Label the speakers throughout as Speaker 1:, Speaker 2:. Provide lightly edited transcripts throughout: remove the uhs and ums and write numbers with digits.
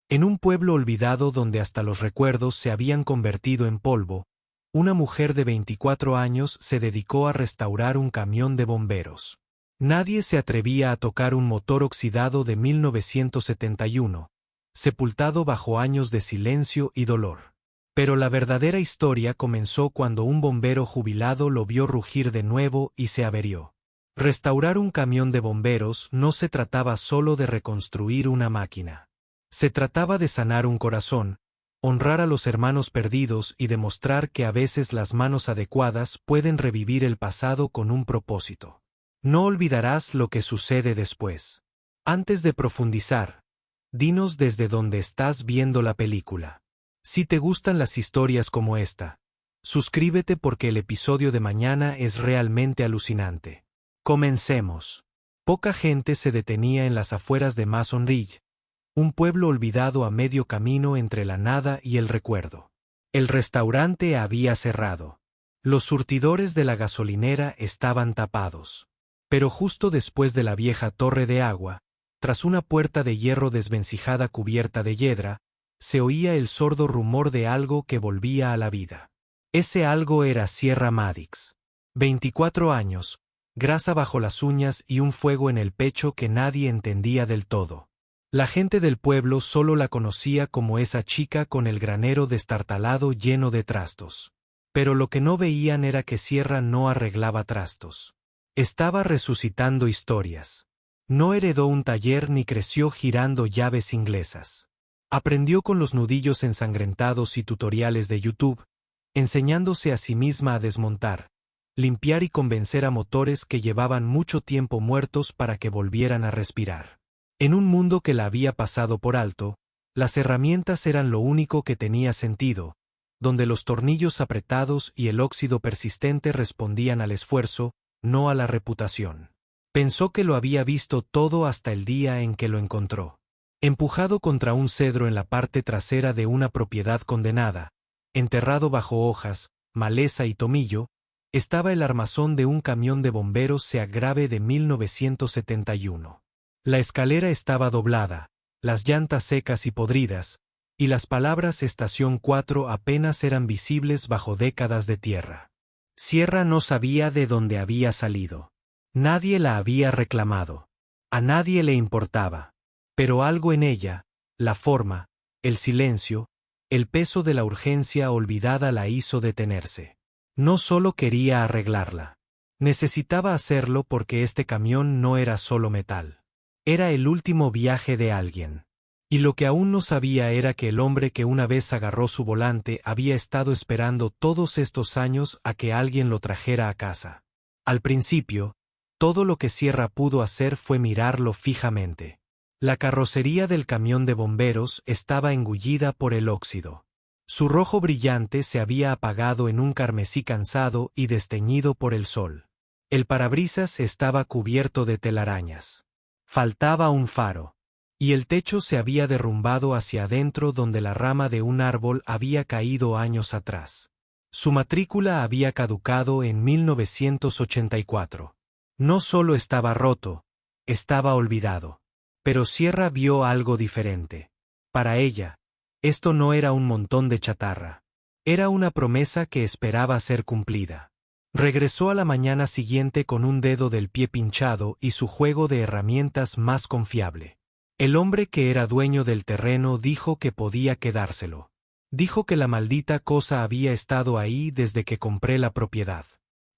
Speaker 1: En un pueblo olvidado donde hasta los recuerdos se habían convertido en polvo, una mujer de 24 años se dedicó a restaurar un camión de bomberos. Nadie se atrevía a tocar un motor oxidado de 1971, sepultado bajo años de silencio y dolor. Pero la verdadera historia comenzó cuando un bombero jubilado lo vio rugir de nuevo y se averió. Restaurar un camión de bomberos no se trataba solo de reconstruir una máquina. Se trataba de sanar un corazón, honrar a los hermanos perdidos y demostrar que a veces las manos adecuadas pueden revivir el pasado con un propósito. No olvidarás lo que sucede después. Antes de profundizar, dinos desde dónde estás viendo la película. Si te gustan las historias como esta, suscríbete porque el episodio de mañana es realmente alucinante. Comencemos. Poca gente se detenía en las afueras de Mason Ridge, un pueblo olvidado a medio camino entre la nada y el recuerdo. El restaurante había cerrado. Los surtidores de la gasolinera estaban tapados. Pero justo después de la vieja torre de agua, tras una puerta de hierro desvencijada cubierta de hiedra, se oía el sordo rumor de algo que volvía a la vida. Ese algo era Sierra Maddox. 24 años, grasa bajo las uñas y un fuego en el pecho que nadie entendía del todo. La gente del pueblo solo la conocía como esa chica con el granero destartalado lleno de trastos. Pero lo que no veían era que Sierra no arreglaba trastos. Estaba resucitando historias. No heredó un taller ni creció girando llaves inglesas. Aprendió con los nudillos ensangrentados y tutoriales de YouTube, enseñándose a sí misma a desmontar, limpiar y convencer a motores que llevaban mucho tiempo muertos para que volvieran a respirar. En un mundo que la había pasado por alto, las herramientas eran lo único que tenía sentido, donde los tornillos apretados y el óxido persistente respondían al esfuerzo, no a la reputación. Pensó que lo había visto todo hasta el día en que lo encontró. Empujado contra un cedro en la parte trasera de una propiedad condenada, enterrado bajo hojas, maleza y tomillo, estaba el armazón de un camión de bomberos Seagrave de 1971. La escalera estaba doblada, las llantas secas y podridas, y las palabras Estación 4 apenas eran visibles bajo décadas de tierra. Sierra no sabía de dónde había salido. Nadie la había reclamado. A nadie le importaba. Pero algo en ella, la forma, el silencio, el peso de la urgencia olvidada la hizo detenerse. No solo quería arreglarla. Necesitaba hacerlo porque este camión no era solo metal. Era el último viaje de alguien. Y lo que aún no sabía era que el hombre que una vez agarró su volante había estado esperando todos estos años a que alguien lo trajera a casa. Al principio, todo lo que Sierra pudo hacer fue mirarlo fijamente. La carrocería del camión de bomberos estaba engullida por el óxido. Su rojo brillante se había apagado en un carmesí cansado y desteñido por el sol. El parabrisas estaba cubierto de telarañas. Faltaba un faro. Y el techo se había derrumbado hacia adentro donde la rama de un árbol había caído años atrás. Su matrícula había caducado en 1984. No solo estaba roto, estaba olvidado. Pero Sierra vio algo diferente. Para ella, esto no era un montón de chatarra. Era una promesa que esperaba ser cumplida. Regresó a la mañana siguiente con un dedo del pie pinchado y su juego de herramientas más confiable. El hombre que era dueño del terreno dijo que podía quedárselo. Dijo que la maldita cosa había estado ahí desde que compré la propiedad.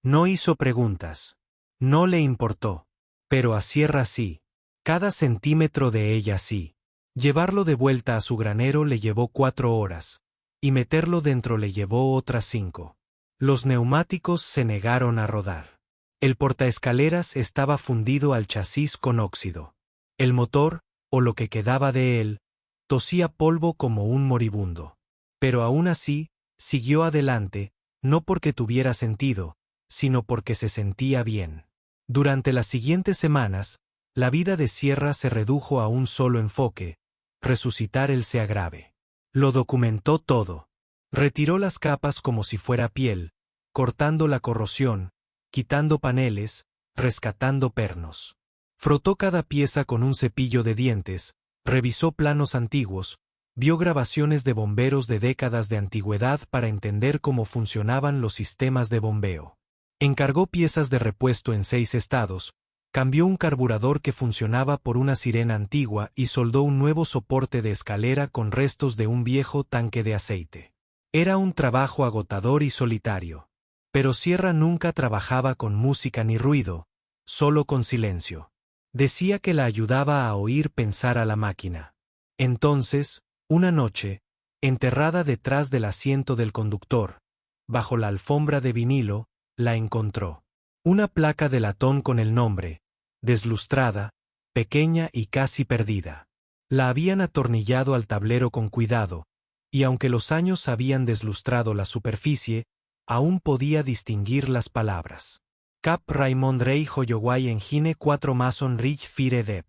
Speaker 1: No hizo preguntas. No le importó. Pero a Sierra sí. Cada centímetro de ella sí. Llevarlo de vuelta a su granero le llevó 4 horas. Y meterlo dentro le llevó otras 5. Los neumáticos se negaron a rodar. El portaescaleras estaba fundido al chasis con óxido. El motor, o lo que quedaba de él, tosía polvo como un moribundo. Pero aún así, siguió adelante, no porque tuviera sentido, sino porque se sentía bien. Durante las siguientes semanas, la vida de Sierra se redujo a un solo enfoque: resucitar el Seagrave. Lo documentó todo. Retiró las capas como si fuera piel, cortando la corrosión, quitando paneles, rescatando pernos. Frotó cada pieza con un cepillo de dientes, revisó planos antiguos, Vio grabaciones de bomberos de décadas de antigüedad para entender cómo funcionaban los sistemas de bombeo. Encargó piezas de repuesto en 6 estados, cambió un carburador que funcionaba por una sirena antigua y soldó un nuevo soporte de escalera con restos de un viejo tanque de aceite. Era un trabajo agotador y solitario. Pero Sierra nunca trabajaba con música ni ruido, solo con silencio. Decía que la ayudaba a oír pensar a la máquina. Entonces, una noche, enterrada detrás del asiento del conductor, bajo la alfombra de vinilo, la encontró. Una placa de latón con el nombre, deslustrada, pequeña y casi perdida. La habían atornillado al tablero con cuidado, y aunque los años habían deslustrado la superficie, aún podía distinguir las palabras. Cap Raymond Rey Hoyoway Engine 4 Mason Ridge Fire Dep.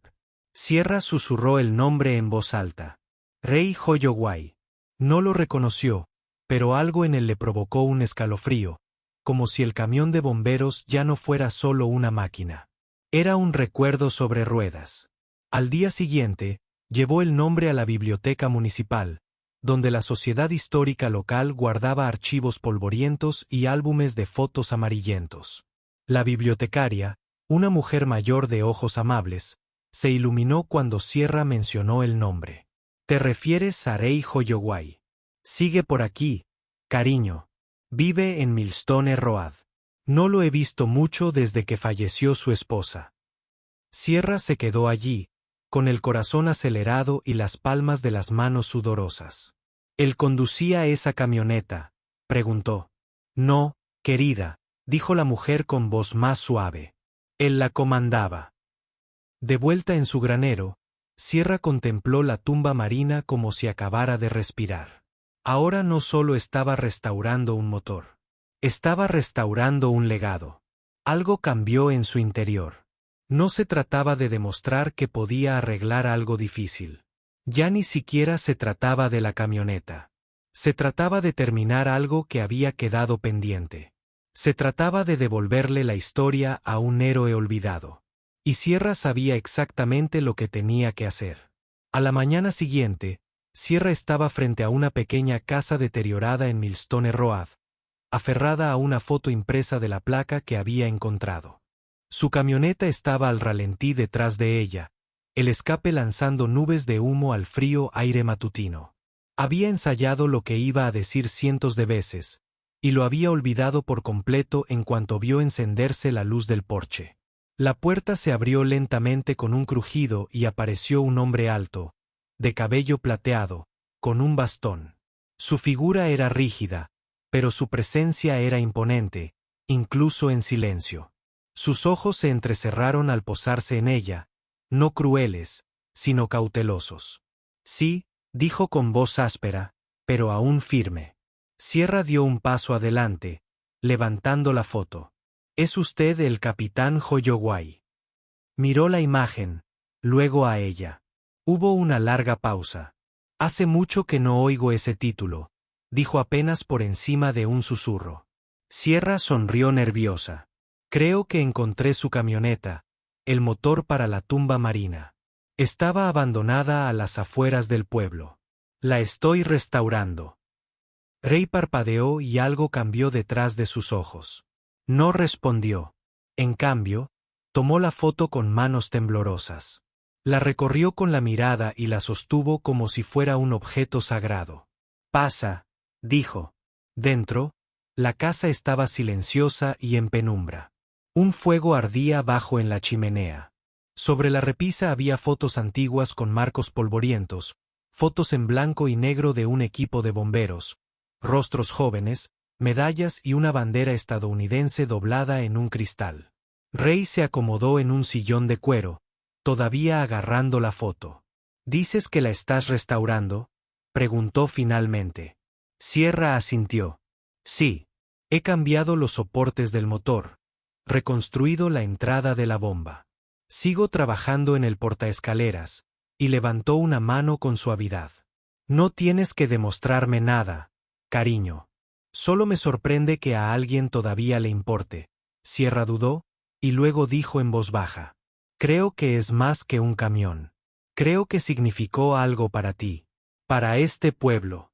Speaker 1: Sierra susurró el nombre en voz alta. Rey Hoyoway. No lo reconoció, pero algo en él le provocó un escalofrío, como si el camión de bomberos ya no fuera solo una máquina. Era un recuerdo sobre ruedas. Al día siguiente, llevó el nombre a la biblioteca municipal, donde la sociedad histórica local guardaba archivos polvorientos y álbumes de fotos amarillentos. La bibliotecaria, una mujer mayor de ojos amables, se iluminó cuando Sierra mencionó el nombre. «¿Te refieres a Rey Hoyoway? Sigue por aquí, cariño. Vive en Millstone Road. No lo he visto mucho desde que falleció su esposa». Sierra se quedó allí, con el corazón acelerado y las palmas de las manos sudorosas. «¿Él conducía esa camioneta?», preguntó. «No, querida», dijo la mujer con voz más suave. «Él la comandaba». De vuelta en su granero, Sierra contempló la tumba marina como si acabara de respirar. Ahora no solo estaba restaurando un motor. Estaba restaurando un legado. Algo cambió en su interior. No se trataba de demostrar que podía arreglar algo difícil. Ya ni siquiera se trataba de la camioneta. Se trataba de terminar algo que había quedado pendiente. Se trataba de devolverle la historia a un héroe olvidado. Y Sierra sabía exactamente lo que tenía que hacer. A la mañana siguiente, Sierra estaba frente a una pequeña casa deteriorada en Millstone Road, aferrada a una foto impresa de la placa que había encontrado. Su camioneta estaba al ralentí detrás de ella, el escape lanzando nubes de humo al frío aire matutino. Había ensayado lo que iba a decir cientos de veces, y lo había olvidado por completo en cuanto vio encenderse la luz del porche. La puerta se abrió lentamente con un crujido y apareció un hombre alto, de cabello plateado, con un bastón. Su figura era rígida, pero su presencia era imponente, incluso en silencio. Sus ojos se entrecerraron al posarse en ella, no crueles, sino cautelosos. «Sí», dijo con voz áspera, pero aún firme. Sierra dio un paso adelante, levantando la foto. «¿Es usted el capitán Hoyoway?». Miró la imagen, luego a ella. Hubo una larga pausa. «Hace mucho que no oigo ese título», dijo apenas por encima de un susurro. Sierra sonrió nerviosa. «Creo que encontré su camioneta, el motor para la tumba marina. Estaba abandonada a las afueras del pueblo. La estoy restaurando». Rey parpadeó y algo cambió detrás de sus ojos. No respondió. En cambio, tomó la foto con manos temblorosas. La recorrió con la mirada y la sostuvo como si fuera un objeto sagrado. «Pasa», dijo. Dentro, la casa estaba silenciosa y en penumbra. Un fuego ardía bajo en la chimenea. Sobre la repisa había fotos antiguas con marcos polvorientos, fotos en blanco y negro de un equipo de bomberos, rostros jóvenes, medallas y una bandera estadounidense doblada en un cristal. Rey se acomodó en un sillón de cuero, todavía agarrando la foto. «¿Dices que la estás restaurando?», preguntó finalmente. Sierra asintió. «Sí. He cambiado los soportes del motor, reconstruido la entrada de la bomba. Sigo trabajando en el portaescaleras», y levantó una mano con suavidad. «No tienes que demostrarme nada, cariño. Solo me sorprende que a alguien todavía le importe». Sierra dudó, y luego dijo en voz baja. «Creo que es más que un camión. Creo que significó algo para ti. Para este pueblo.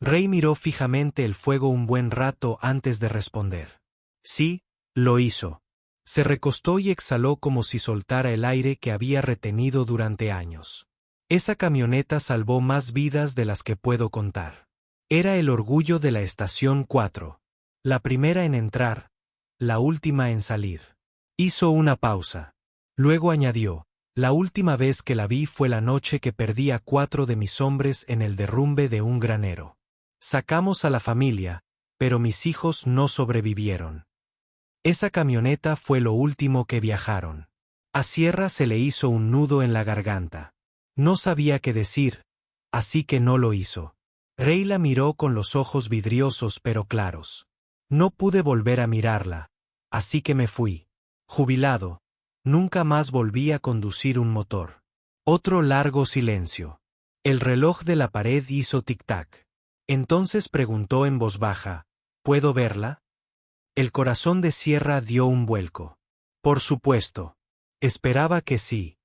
Speaker 1: Rey miró fijamente el fuego un buen rato antes de responder. Sí, lo hizo. Se recostó y exhaló como si soltara el aire que había retenido durante años. Esa camioneta salvó más vidas de las que puedo contar. Era el orgullo de la estación 4. La primera en entrar, la última en salir. Hizo una pausa. Luego añadió, la última vez que la vi fue la noche que perdí a 4 de mis hombres en el derrumbe de un granero. Sacamos a la familia, pero mis hijos no sobrevivieron. Esa camioneta fue lo último que viajaron. A Sierra se le hizo un nudo en la garganta. No sabía qué decir, así que no lo hizo. Rey la miró con los ojos vidriosos pero claros. No pude volver a mirarla, así que me fui. Jubilado, nunca más volví a conducir un motor. Otro largo silencio. El reloj de la pared hizo tic-tac. Entonces preguntó en voz baja, ¿puedo verla? El corazón de Sierra dio un vuelco. Por supuesto. Esperaba que sí.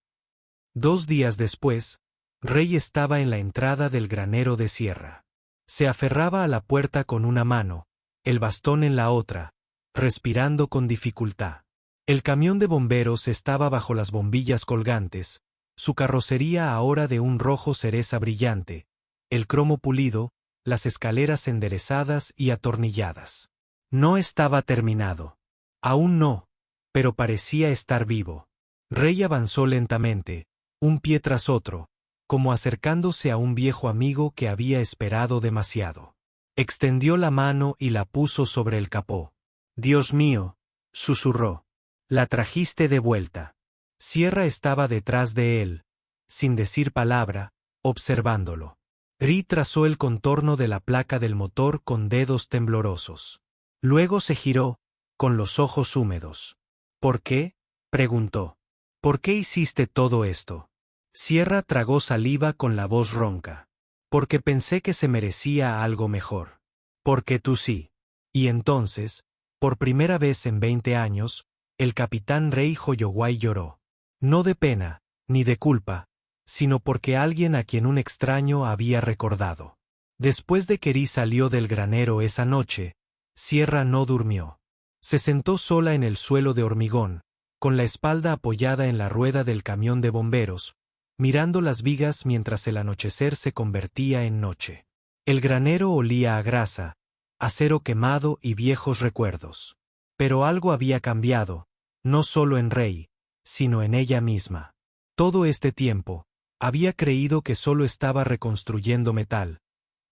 Speaker 1: 2 días después, Rey estaba en la entrada del granero de Sierra. Se aferraba a la puerta con una mano, el bastón en la otra, respirando con dificultad. El camión de bomberos estaba bajo las bombillas colgantes, su carrocería ahora de un rojo cereza brillante, el cromo pulido, las escaleras enderezadas y atornilladas. No estaba terminado. Aún no, pero parecía estar vivo. Rey avanzó lentamente, un pie tras otro, como acercándose a un viejo amigo que había esperado demasiado. Extendió la mano y la puso sobre el capó. «Dios mío», susurró. «La trajiste de vuelta». Sierra estaba detrás de él, sin decir palabra, observándolo. Rey trazó el contorno de la placa del motor con dedos temblorosos. Luego se giró, con los ojos húmedos. «¿Por qué?», preguntó. «¿Por qué hiciste todo esto?». Sierra tragó saliva con la voz ronca. «Porque pensé que se merecía algo mejor». «Porque tú sí». Y entonces, por primera vez en 20 años, el capitán Rey Hoyoway lloró. No de pena, ni de culpa, sino porque alguien a quien un extraño había recordado. Después de que Rey salió del granero esa noche, Sierra no durmió. Se sentó sola en el suelo de hormigón, con la espalda apoyada en la rueda del camión de bomberos, mirando las vigas mientras el anochecer se convertía en noche. El granero olía a grasa, acero quemado y viejos recuerdos. Pero algo había cambiado, no solo en Rey, sino en ella misma. Todo este tiempo, había creído que solo estaba reconstruyendo metal,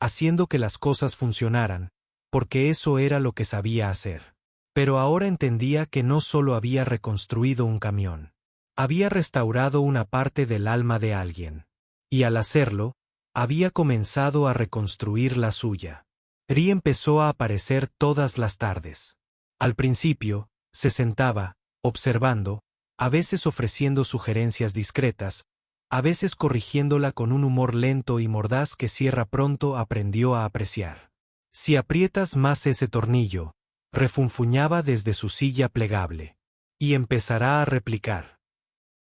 Speaker 1: haciendo que las cosas funcionaran, porque eso era lo que sabía hacer. Pero ahora entendía que no solo había reconstruido un camión. Había restaurado una parte del alma de alguien. Y al hacerlo, había comenzado a reconstruir la suya. Rey empezó a aparecer todas las tardes. Al principio, se sentaba, observando, a veces ofreciendo sugerencias discretas, a veces corrigiéndola con un humor lento y mordaz que Sierra pronto aprendió a apreciar. «Si aprietas más ese tornillo», refunfuñaba desde su silla plegable. «Y empezará a replicar».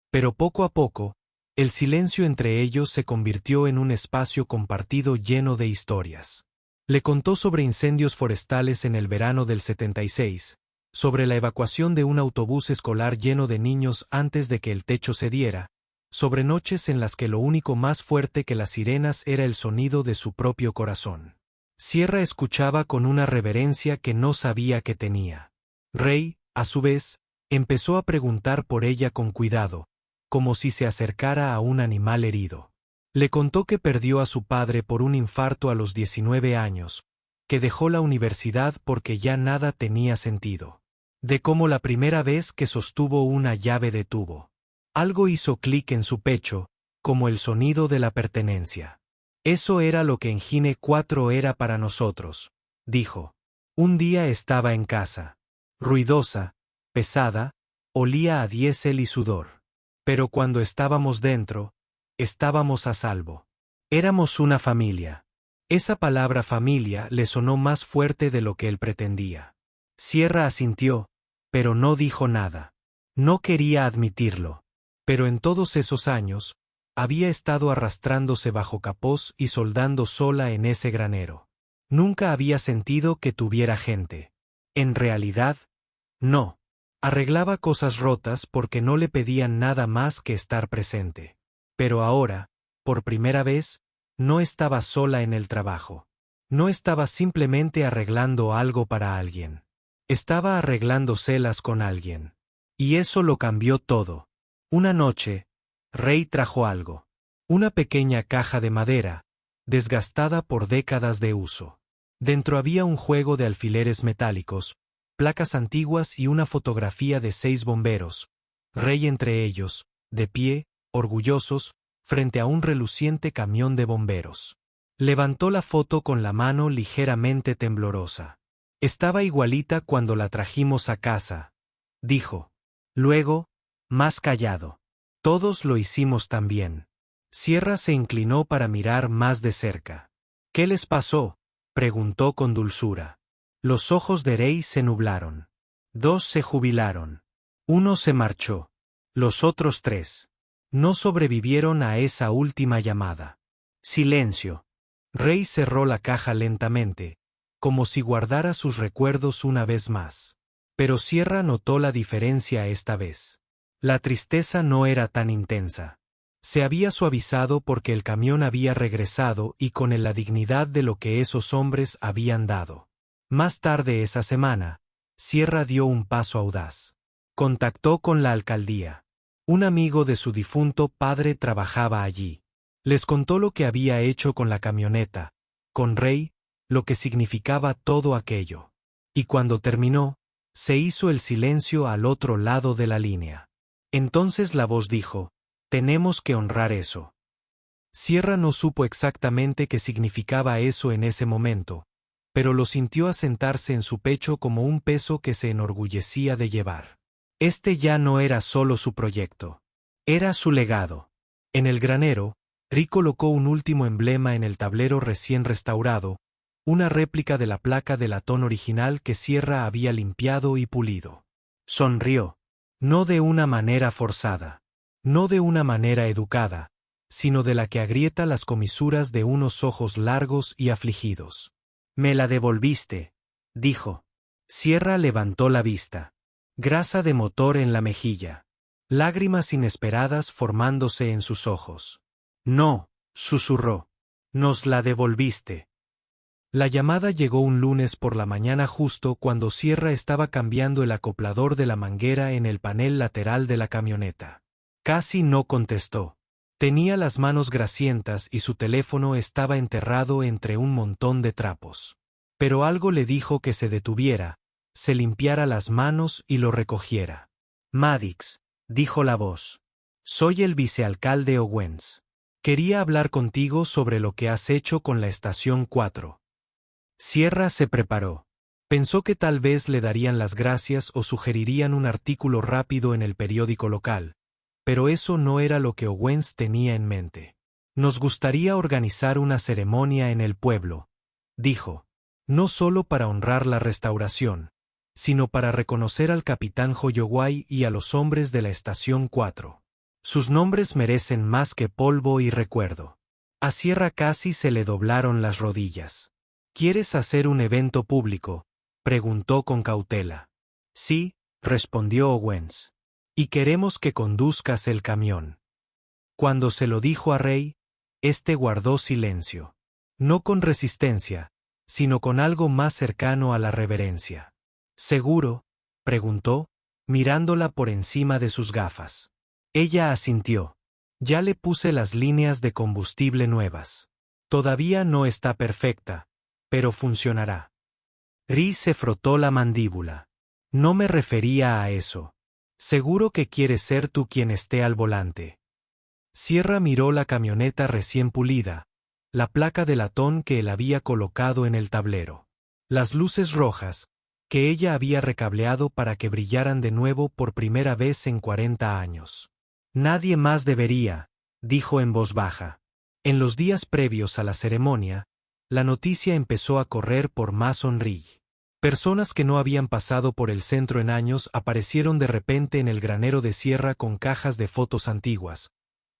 Speaker 1: Pero poco a poco, el silencio entre ellos se convirtió en un espacio compartido lleno de historias. Le contó sobre incendios forestales en el verano del 76, sobre la evacuación de un autobús escolar lleno de niños antes de que el techo cediera, sobre noches en las que lo único más fuerte que las sirenas era el sonido de su propio corazón. Sierra escuchaba con una reverencia que no sabía que tenía. Rey, a su vez, empezó a preguntar por ella con cuidado, como si se acercara a un animal herido. Le contó que perdió a su padre por un infarto a los 19 años, que dejó la universidad porque ya nada tenía sentido. De cómo la primera vez que sostuvo una llave de tubo. Algo hizo clic en su pecho, como el sonido de la pertenencia. «Eso era lo que Engine 4 era para nosotros», dijo. «Un día estaba en casa. Ruidosa, pesada, olía a diésel y sudor. Pero cuando estábamos dentro, estábamos a salvo. Éramos una familia». Esa palabra familia le sonó más fuerte de lo que él pretendía. Sierra asintió, pero no dijo nada. No quería admitirlo. Pero en todos esos años, Había estado arrastrándose bajo capós y soldando sola en ese granero. Nunca había sentido que tuviera gente. En realidad, no. Arreglaba cosas rotas porque no le pedían nada más que estar presente. Pero ahora, por primera vez, no estaba sola en el trabajo. No estaba simplemente arreglando algo para alguien. Estaba arreglándoselas con alguien. Y eso lo cambió todo. Una noche, Ray trajo algo. Una pequeña caja de madera, desgastada por décadas de uso. Dentro había un juego de alfileres metálicos, placas antiguas y una fotografía de 6 bomberos, Ray entre ellos, de pie, orgullosos, frente a un reluciente camión de bomberos. Levantó la foto con la mano ligeramente temblorosa. Estaba igualita cuando la trajimos a casa, dijo. Luego, más callado. Todos lo hicimos también. Sierra se inclinó para mirar más de cerca. ¿Qué les pasó?, preguntó con dulzura. Los ojos de Ray se nublaron. 2 se jubilaron. 1 se marchó. Los otros 3 no sobrevivieron a esa última llamada. Silencio. Ray cerró la caja lentamente, como si guardara sus recuerdos una vez más. Pero Sierra notó la diferencia esta vez. La tristeza no era tan intensa. Se había suavizado porque el camión había regresado y con él la dignidad de lo que esos hombres habían dado. Más tarde esa semana, Sierra dio un paso audaz. Contactó con la alcaldía. Un amigo de su difunto padre trabajaba allí. Les contó lo que había hecho con la camioneta, con Ray, lo que significaba todo aquello. Y cuando terminó, se hizo el silencio al otro lado de la línea. Entonces la voz dijo, «Tenemos que honrar eso». Sierra no supo exactamente qué significaba eso en ese momento, pero lo sintió asentarse en su pecho como un peso que se enorgullecía de llevar. Este ya no era solo su proyecto. Era su legado. En el granero, Ray colocó un último emblema en el tablero recién restaurado, una réplica de la placa de latón original que Sierra había limpiado y pulido. Sonrió. No de una manera forzada. No de una manera educada, sino de la que agrieta las comisuras de unos ojos largos y afligidos. «Me la devolviste», dijo. Sierra levantó la vista. Grasa de motor en la mejilla. Lágrimas inesperadas formándose en sus ojos. «No», susurró. «Nos la devolviste». La llamada llegó un lunes por la mañana justo cuando Sierra estaba cambiando el acoplador de la manguera en el panel lateral de la camioneta. Casi no contestó. Tenía las manos grasientas y su teléfono estaba enterrado entre un montón de trapos. Pero algo le dijo que se detuviera, se limpiara las manos y lo recogiera. «Maddox», dijo la voz. «Soy el vicealcalde Owens. Quería hablar contigo sobre lo que has hecho con la estación 4. Sierra se preparó. Pensó que tal vez le darían las gracias o sugerirían un artículo rápido en el periódico local, pero eso no era lo que Owens tenía en mente. «Nos gustaría organizar una ceremonia en el pueblo», dijo, «no solo para honrar la restauración, sino para reconocer al capitán Holloway y a los hombres de la estación 4. Sus nombres merecen más que polvo y recuerdo». A Sierra casi se le doblaron las rodillas. «¿Quieres hacer un evento público?», preguntó con cautela. «Sí», respondió Owens. «Y queremos que conduzcas el camión». Cuando se lo dijo a Ray, este guardó silencio. No con resistencia, sino con algo más cercano a la reverencia. «¿Seguro?», preguntó, mirándola por encima de sus gafas. Ella asintió. «Ya le puse las líneas de combustible nuevas. Todavía no está perfecta, pero funcionará». Ray se frotó la mandíbula. «No me refería a eso. Seguro que quieres ser tú quien esté al volante». Sierra miró la camioneta recién pulida, la placa de latón que él había colocado en el tablero. Las luces rojas, que ella había recableado para que brillaran de nuevo por primera vez en 40 años. «Nadie más debería», dijo en voz baja. En los días previos a la ceremonia, la noticia empezó a correr por Mason Ridge. Personas que no habían pasado por el centro en años aparecieron de repente en el granero de Sierra con cajas de fotos antiguas,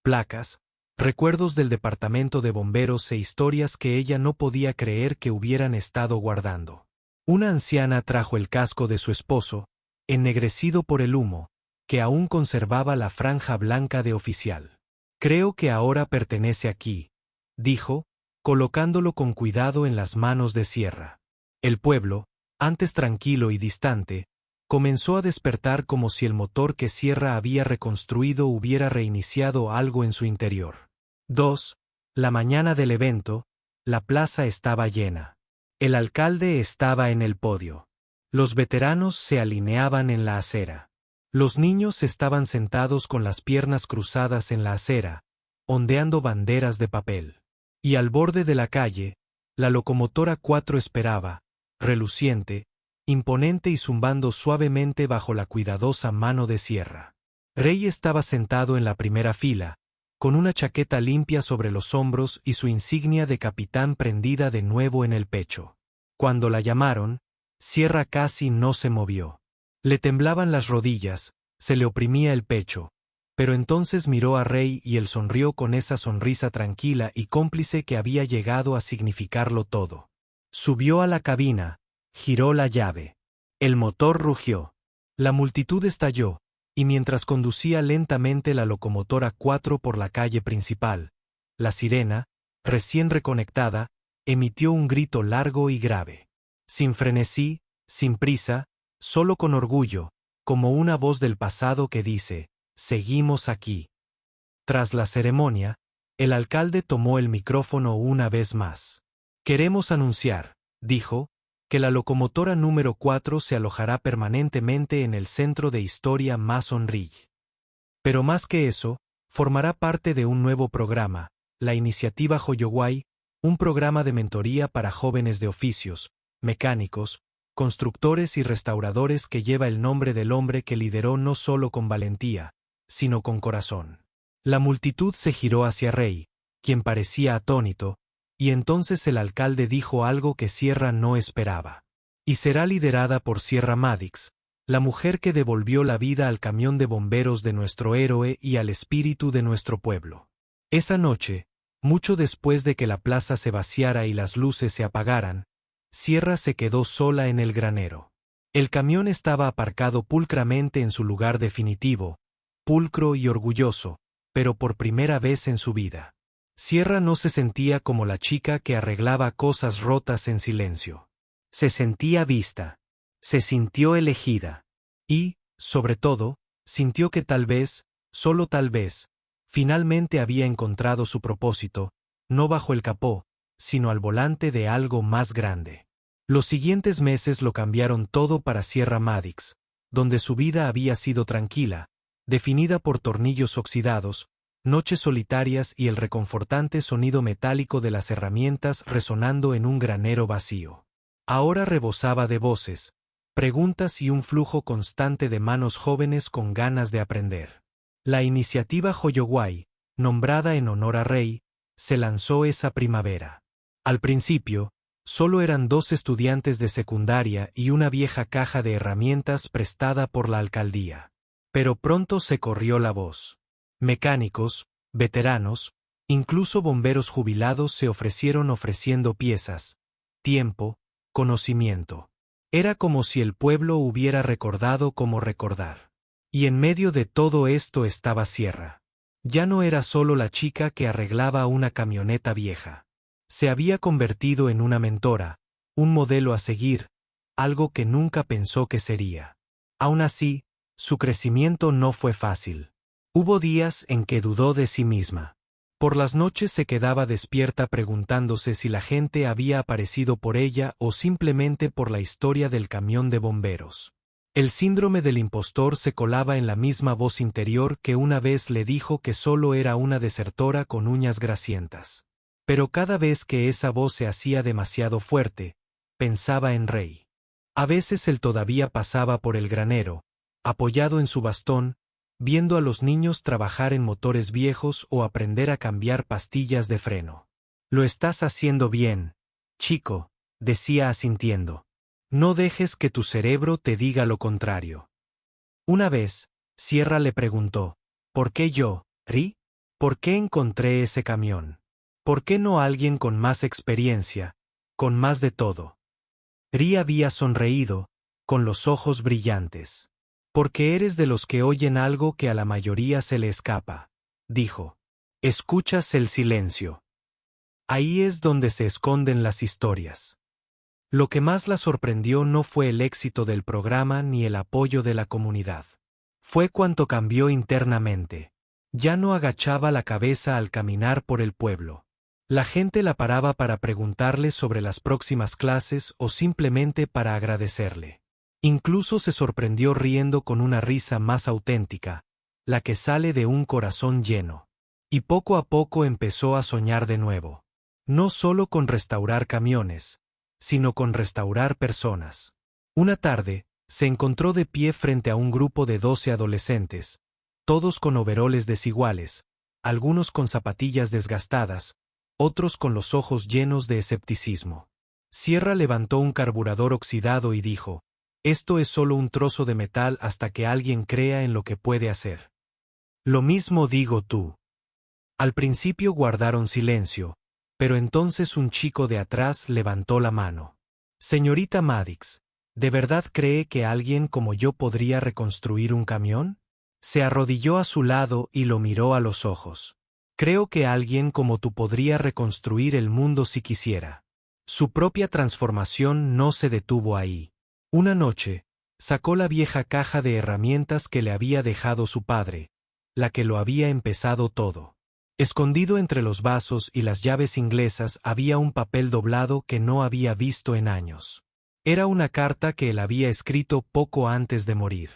Speaker 1: placas, recuerdos del departamento de bomberos e historias que ella no podía creer que hubieran estado guardando. Una anciana trajo el casco de su esposo, ennegrecido por el humo, que aún conservaba la franja blanca de oficial. «Creo que ahora pertenece aquí», dijo, colocándolo con cuidado en las manos de Sierra. El pueblo, antes tranquilo y distante, comenzó a despertar como si el motor que Sierra había reconstruido hubiera reiniciado algo en su interior. 2. La mañana del evento, la plaza estaba llena. El alcalde estaba en el podio. Los veteranos se alineaban en la acera. Los niños estaban sentados con las piernas cruzadas en la acera, ondeando banderas de papel. Y al borde de la calle, la locomotora 4 esperaba, reluciente, imponente y zumbando suavemente bajo la cuidadosa mano de Sierra. Rey estaba sentado en la primera fila, con una chaqueta limpia sobre los hombros y su insignia de capitán prendida de nuevo en el pecho. Cuando la llamaron, Sierra casi no se movió. Le temblaban las rodillas, se le oprimía el pecho, pero entonces miró a Rey y él sonrió con esa sonrisa tranquila y cómplice que había llegado a significarlo todo. Subió a la cabina, giró la llave. El motor rugió. La multitud estalló, y mientras conducía lentamente la locomotora 4 por la calle principal, la sirena, recién reconectada, emitió un grito largo y grave. Sin frenesí, sin prisa, solo con orgullo, como una voz del pasado que dice, «Seguimos aquí». Tras la ceremonia, el alcalde tomó el micrófono una vez más. «Queremos anunciar», dijo, «que la locomotora número 4 se alojará permanentemente en el Centro de Historia Mason Ridge. Pero más que eso, formará parte de un nuevo programa, la Iniciativa Hoyoway, un programa de mentoría para jóvenes de oficios, mecánicos, constructores y restauradores que lleva el nombre del hombre que lideró no solo con valentía, sino con corazón». La multitud se giró hacia Rey, quien parecía atónito, y entonces el alcalde dijo algo que Sierra no esperaba. «Y será liderada por Sierra Maddox, la mujer que devolvió la vida al camión de bomberos de nuestro héroe y al espíritu de nuestro pueblo». Esa noche, mucho después de que la plaza se vaciara y las luces se apagaran, Sierra se quedó sola en el granero. El camión estaba aparcado pulcramente en su lugar definitivo, pulcro y orgulloso, pero por primera vez en su vida. Sierra no se sentía como la chica que arreglaba cosas rotas en silencio. Se sentía vista. Se sintió elegida. Y, sobre todo, sintió que tal vez, solo tal vez, finalmente había encontrado su propósito, no bajo el capó, sino al volante de algo más grande. Los siguientes meses lo cambiaron todo para Sierra Maddox, donde su vida había sido tranquila, definida por tornillos oxidados, noches solitarias y el reconfortante sonido metálico de las herramientas resonando en un granero vacío. Ahora rebosaba de voces, preguntas y un flujo constante de manos jóvenes con ganas de aprender. La iniciativa Hoyoway, nombrada en honor a Rey, se lanzó esa primavera. Al principio, solo eran 2 estudiantes de secundaria y una vieja caja de herramientas prestada por la alcaldía. Pero pronto se corrió la voz. Mecánicos, veteranos, incluso bomberos jubilados se ofrecieron ofreciendo piezas, tiempo, conocimiento. Era como si el pueblo hubiera recordado cómo recordar. Y en medio de todo esto estaba Sierra. Ya no era solo la chica que arreglaba una camioneta vieja. Se había convertido en una mentora, un modelo a seguir, algo que nunca pensó que sería. Aún así, su crecimiento no fue fácil. Hubo días en que dudó de sí misma. Por las noches se quedaba despierta preguntándose si la gente había aparecido por ella o simplemente por la historia del camión de bomberos. El síndrome del impostor se colaba en la misma voz interior que una vez le dijo que solo era una desertora con uñas grasientas. Pero cada vez que esa voz se hacía demasiado fuerte, pensaba en Rey. A veces él todavía pasaba por el granero, apoyado en su bastón, viendo a los niños trabajar en motores viejos o aprender a cambiar pastillas de freno. «Lo estás haciendo bien, chico», decía asintiendo. «No dejes que tu cerebro te diga lo contrario». Una vez, Sierra le preguntó, «¿Por qué yo, Ri?». ¿Por qué encontré ese camión? ¿Por qué no alguien con más experiencia, con más de todo? Ri había sonreído, con los ojos brillantes. Porque eres de los que oyen algo que a la mayoría se le escapa, dijo. Escuchas el silencio. Ahí es donde se esconden las historias. Lo que más la sorprendió no fue el éxito del programa ni el apoyo de la comunidad. Fue cuanto cambió internamente. Ya no agachaba la cabeza al caminar por el pueblo. La gente la paraba para preguntarle sobre las próximas clases o simplemente para agradecerle. Incluso se sorprendió riendo con una risa más auténtica, la que sale de un corazón lleno. Y poco a poco empezó a soñar de nuevo. No solo con restaurar camiones, sino con restaurar personas. Una tarde, se encontró de pie frente a un grupo de 12 adolescentes, todos con overoles desiguales, algunos con zapatillas desgastadas, otros con los ojos llenos de escepticismo. Sierra levantó un carburador oxidado y dijo, «Esto es solo un trozo de metal hasta que alguien crea en lo que puede hacer». Lo mismo digo tú. Al principio guardaron silencio, pero entonces un chico de atrás levantó la mano. «Señorita Maddox, ¿de verdad cree que alguien como yo podría reconstruir un camión?» Se arrodilló a su lado y lo miró a los ojos. «Creo que alguien como tú podría reconstruir el mundo si quisiera». Su propia transformación no se detuvo ahí. Una noche, sacó la vieja caja de herramientas que le había dejado su padre, la que lo había empezado todo. Escondido entre los vasos y las llaves inglesas había un papel doblado que no había visto en años. Era una carta que él había escrito poco antes de morir.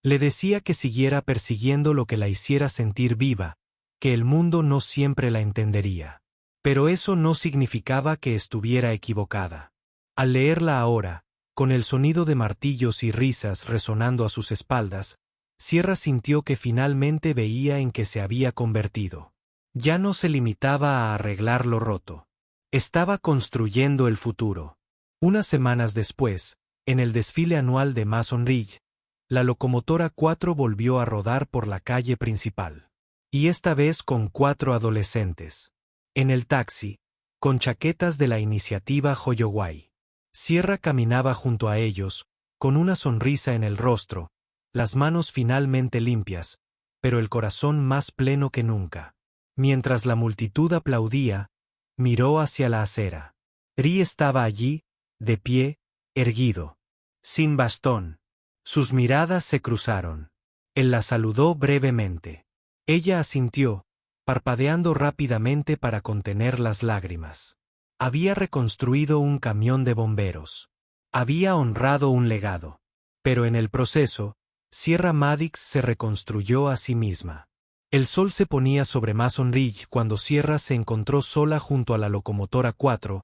Speaker 1: Le decía que siguiera persiguiendo lo que la hiciera sentir viva, que el mundo no siempre la entendería. Pero eso no significaba que estuviera equivocada. Al leerla ahora, con el sonido de martillos y risas resonando a sus espaldas, Sierra sintió que finalmente veía en qué se había convertido. Ya no se limitaba a arreglar lo roto. Estaba construyendo el futuro. Unas semanas después, en el desfile anual de Mason Ridge, la locomotora 4 volvió a rodar por la calle principal. Y esta vez con 4 adolescentes. En el taxi, con chaquetas de la iniciativa Hoyoway. Sierra caminaba junto a ellos, con una sonrisa en el rostro, las manos finalmente limpias, pero el corazón más pleno que nunca. Mientras la multitud aplaudía, miró hacia la acera. Ri estaba allí, de pie, erguido, sin bastón. Sus miradas se cruzaron. Él la saludó brevemente. Ella asintió, parpadeando rápidamente para contener las lágrimas. Había reconstruido un camión de bomberos. Había honrado un legado. Pero en el proceso, Sierra Maddox se reconstruyó a sí misma. El sol se ponía sobre Mason Ridge cuando Sierra se encontró sola junto a la locomotora 4,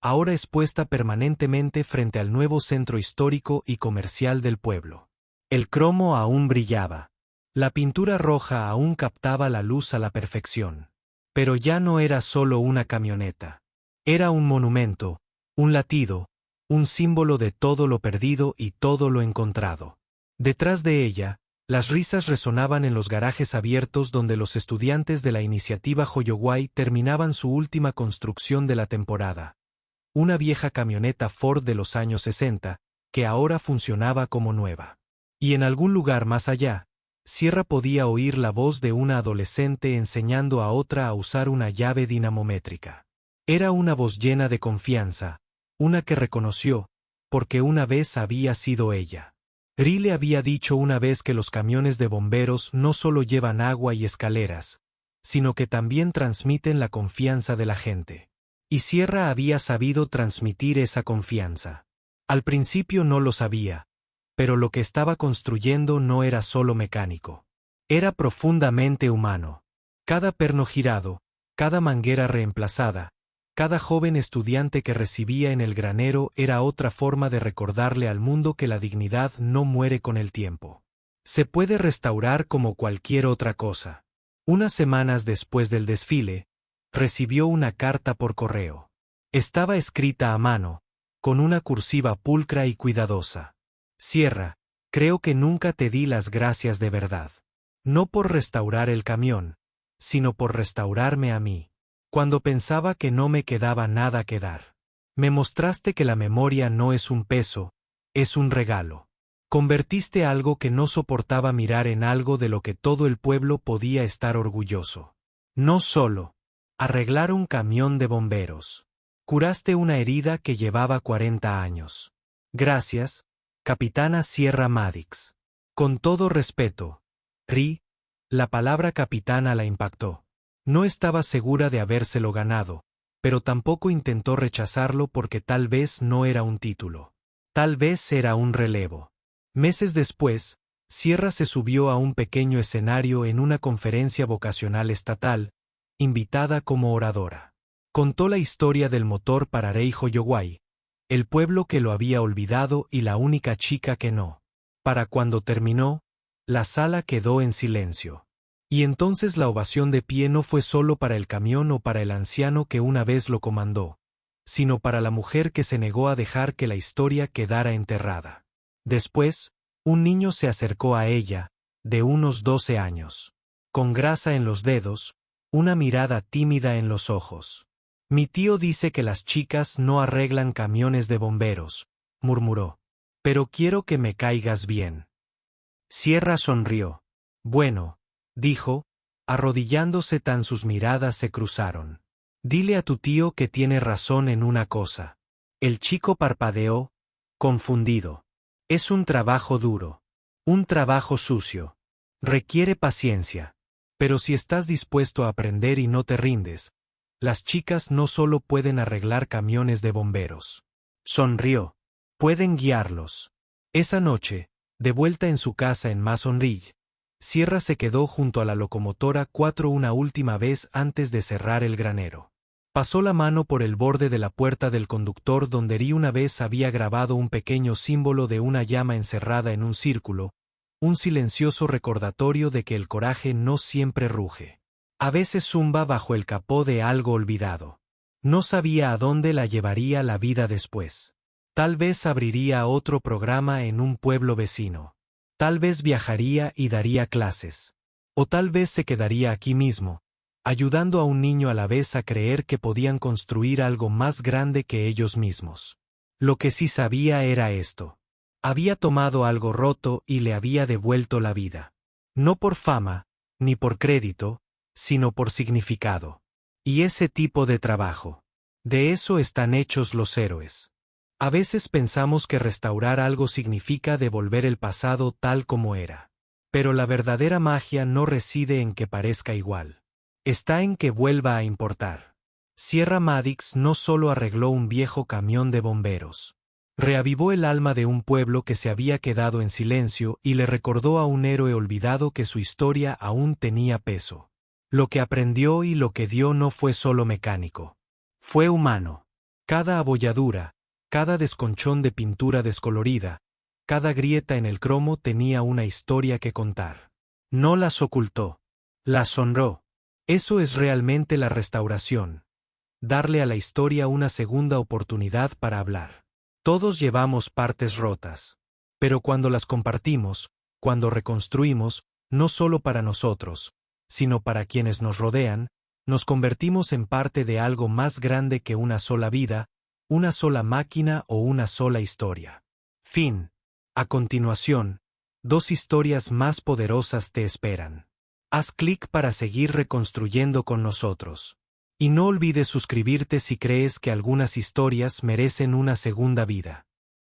Speaker 1: ahora expuesta permanentemente frente al nuevo centro histórico y comercial del pueblo. El cromo aún brillaba. La pintura roja aún captaba la luz a la perfección. Pero ya no era solo una camioneta. Era un monumento, un latido, un símbolo de todo lo perdido y todo lo encontrado. Detrás de ella, las risas resonaban en los garajes abiertos donde los estudiantes de la iniciativa Hoyoway terminaban su última construcción de la temporada. Una vieja camioneta Ford de los años 60, que ahora funcionaba como nueva. Y en algún lugar más allá, Sierra podía oír la voz de una adolescente enseñando a otra a usar una llave dinamométrica. Era una voz llena de confianza, una que reconoció, porque una vez había sido ella. Ri le había dicho una vez que los camiones de bomberos no solo llevan agua y escaleras, sino que también transmiten la confianza de la gente. Y Sierra había sabido transmitir esa confianza. Al principio no lo sabía, pero lo que estaba construyendo no era solo mecánico. Era profundamente humano. Cada perno girado, cada manguera reemplazada, cada joven estudiante que recibía en el granero era otra forma de recordarle al mundo que la dignidad no muere con el tiempo. Se puede restaurar como cualquier otra cosa. Unas semanas después del desfile, recibió una carta por correo. Estaba escrita a mano, con una cursiva pulcra y cuidadosa. Sierra, creo que nunca te di las gracias de verdad. No por restaurar el camión, sino por restaurarme a mí. Cuando pensaba que no me quedaba nada que dar. Me mostraste que la memoria no es un peso, es un regalo. Convertiste algo que no soportaba mirar en algo de lo que todo el pueblo podía estar orgulloso. No solo arreglar un camión de bomberos. Curaste una herida que llevaba 40 años. Gracias, Capitana Sierra Maddox. Con todo respeto, Ri, la palabra capitana la impactó. No estaba segura de habérselo ganado, pero tampoco intentó rechazarlo porque tal vez no era un título. Tal vez era un relevo. Meses después, Sierra se subió a un pequeño escenario en una conferencia vocacional estatal, invitada como oradora. Contó la historia del motor para Reijo Yowai, el pueblo que lo había olvidado y la única chica que no. Para cuando terminó, la sala quedó en silencio. Y entonces la ovación de pie no fue solo para el camión o para el anciano que una vez lo comandó, sino para la mujer que se negó a dejar que la historia quedara enterrada. Después, un niño se acercó a ella, de unos 12 años. Con grasa en los dedos, una mirada tímida en los ojos. Mi tío dice que las chicas no arreglan camiones de bomberos, murmuró. Pero quiero que me caigas bien. Sierra sonrió. Bueno, dijo, arrodillándose tan sus miradas se cruzaron. Dile a tu tío que tiene razón en una cosa. El chico parpadeó, confundido. Es un trabajo duro. Un trabajo sucio. Requiere paciencia. Pero si estás dispuesto a aprender y no te rindes, las chicas no solo pueden arreglar camiones de bomberos. Sonrió. Pueden guiarlos. Esa noche, de vuelta en su casa en Mason Ridge, Sierra se quedó junto a la locomotora 4 una última vez antes de cerrar el granero. Pasó la mano por el borde de la puerta del conductor donde Ri una vez había grabado un pequeño símbolo de una llama encerrada en un círculo, un silencioso recordatorio de que el coraje no siempre ruge. A veces zumba bajo el capó de algo olvidado. No sabía a dónde la llevaría la vida después. Tal vez abriría otro programa en un pueblo vecino. Tal vez viajaría y daría clases. O tal vez se quedaría aquí mismo, ayudando a un niño a la vez a creer que podían construir algo más grande que ellos mismos. Lo que sí sabía era esto. Había tomado algo roto y le había devuelto la vida. No por fama, ni por crédito, sino por significado. Y ese tipo de trabajo. De eso están hechos los héroes. A veces pensamos que restaurar algo significa devolver el pasado tal como era. Pero la verdadera magia no reside en que parezca igual. Está en que vuelva a importar. Sierra Maddox no solo arregló un viejo camión de bomberos. Reavivó el alma de un pueblo que se había quedado en silencio y le recordó a un héroe olvidado que su historia aún tenía peso. Lo que aprendió y lo que dio no fue solo mecánico. Fue humano. Cada abolladura, cada desconchón de pintura descolorida, cada grieta en el cromo tenía una historia que contar. No las ocultó. Las honró. Eso es realmente la restauración. Darle a la historia una segunda oportunidad para hablar. Todos llevamos partes rotas. Pero cuando las compartimos, cuando reconstruimos, no solo para nosotros, sino para quienes nos rodean, nos convertimos en parte de algo más grande que una sola vida, una sola máquina o una sola historia. Fin. A continuación, 2 historias más poderosas te esperan. Haz clic para seguir reconstruyendo con nosotros. Y no olvides suscribirte si crees que algunas historias merecen una segunda vida.